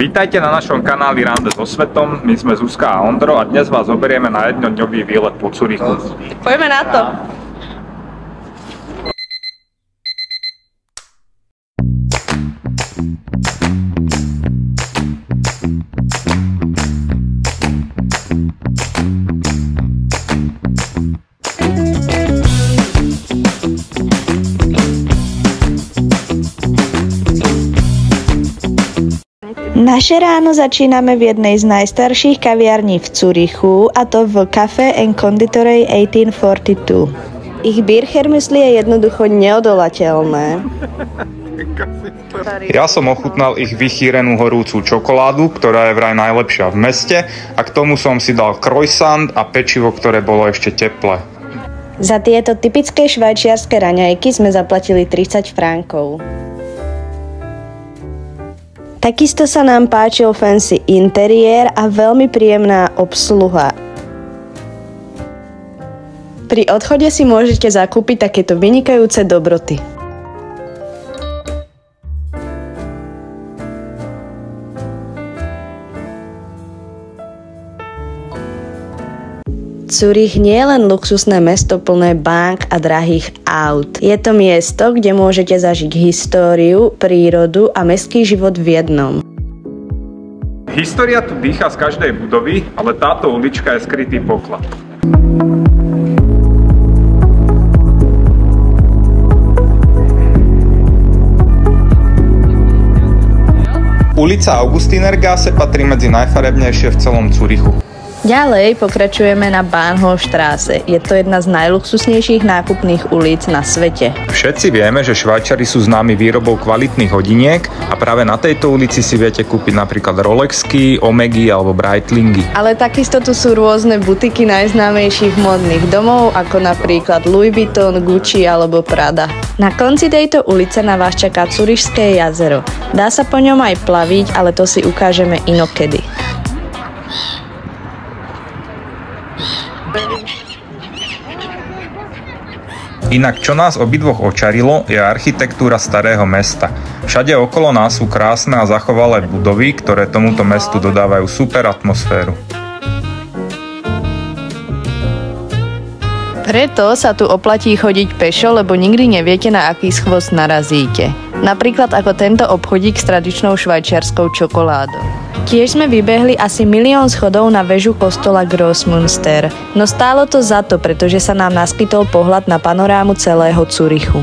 Vítajte na našom kanáli Rande so svetom, my sme Zuzka a Ondro a dnes vás zoberieme na jednodňový výlet po Zürichu. Poďme na to! Naše ráno začíname v jednej z najstarších kaviarní v Zürichu, a to v Café & Konditorei 1842. Ich Bierchermüsli je jednoducho neodolateľné. Ja som ochutnal ich vychýrenú horúcu čokoládu, ktorá je vraj najlepšia v meste, a k tomu som si dal croissant a pečivo, ktoré bolo ešte teplé. Za tieto typické švajčiarske raňajky sme zaplatili 30 frankov. Takisto sa nám páčil fancy interiér a veľmi príjemná obsluha. Pri odchode si môžete zakúpiť takéto vynikajúce dobroty. Zürich nie je len luxusné mesto plné bank a drahých aut. Je to miesto, kde môžete zažiť históriu, prírodu a mestský život v jednom. História tu dýcha z každej budovy, ale táto ulička je skrytý poklad. Ulica Augustinergasse patrí medzi najfarebnejšie v celom Zürichu. Ďalej pokračujeme na Bahnhofstraße. Je to jedna z najluxusnejších nákupných ulic na svete. Všetci vieme, že Švajčari sú známi výrobou kvalitných hodiniek a práve na tejto ulici si viete kúpiť napríklad Rolexky, Omegy alebo Breitlingy. Ale takisto tu sú rôzne butiky najznámejších modných domov, ako napríklad Louis Vuitton, Gucci alebo Prada. Na konci tejto ulice na vás čaká Zürišské jazero. Dá sa po ňom aj plaviť, ale to si ukážeme inokedy. Inak čo nás obidvoch očarilo, je architektúra starého mesta. Všade okolo nás sú krásne a zachovalé budovy, ktoré tomuto mestu dodávajú super atmosféru. Preto sa tu oplatí chodiť pešo, lebo nikdy neviete, na aký schvost narazíte. Napríklad ako tento obchodík s tradičnou švajčiarskou čokoládou. Tiež sme vybehli asi 1 000 000 schodov na väžu kostola Grossmünster, no stálo to za to, pretože sa nám naskytol pohľad na panorámu celého Zürichu.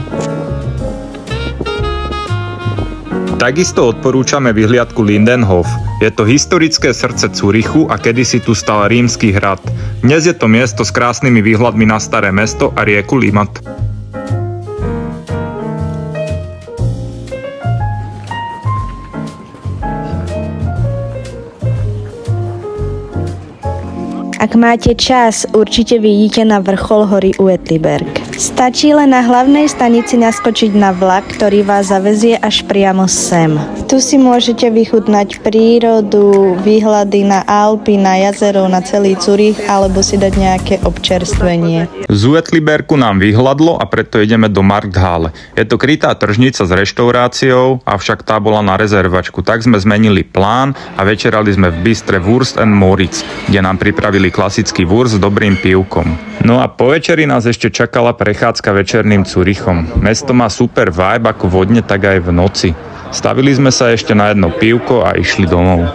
Takisto odporúčame vyhliadku Lindenhof. Je to historické srdce Zürichu a kedysi tu stal rímsky hrad. Dnes je to miesto s krásnymi výhľadmi na staré mesto a rieku Limmat. Ak máte čas, určite vidíte na vrchol hory Uetliberg. Stačí len na hlavnej stanici naskočiť na vlak, ktorý vás zavezie až priamo sem. Tu si môžete vychutnať prírodu, výhľady na Alpy, na jazero, na celý Zürich, alebo si dať nejaké občerstvenie. Z Uetlibergu nám vyhladlo a preto ideme do Markthalle. Je to krytá tržnica s reštauráciou, avšak tá bola na rezervačku, tak sme zmenili plán a večerali sme v bistre Wurst & Moritz, kde nám pripravili klasický wurst s dobrým pivkom. No a po večeri nás ešte čakala prechádzka večerným Zürichom. Mesto má super vibe ako vodne, tak aj v noci. Stavili sme sa ešte na jedno pivko a išli domov.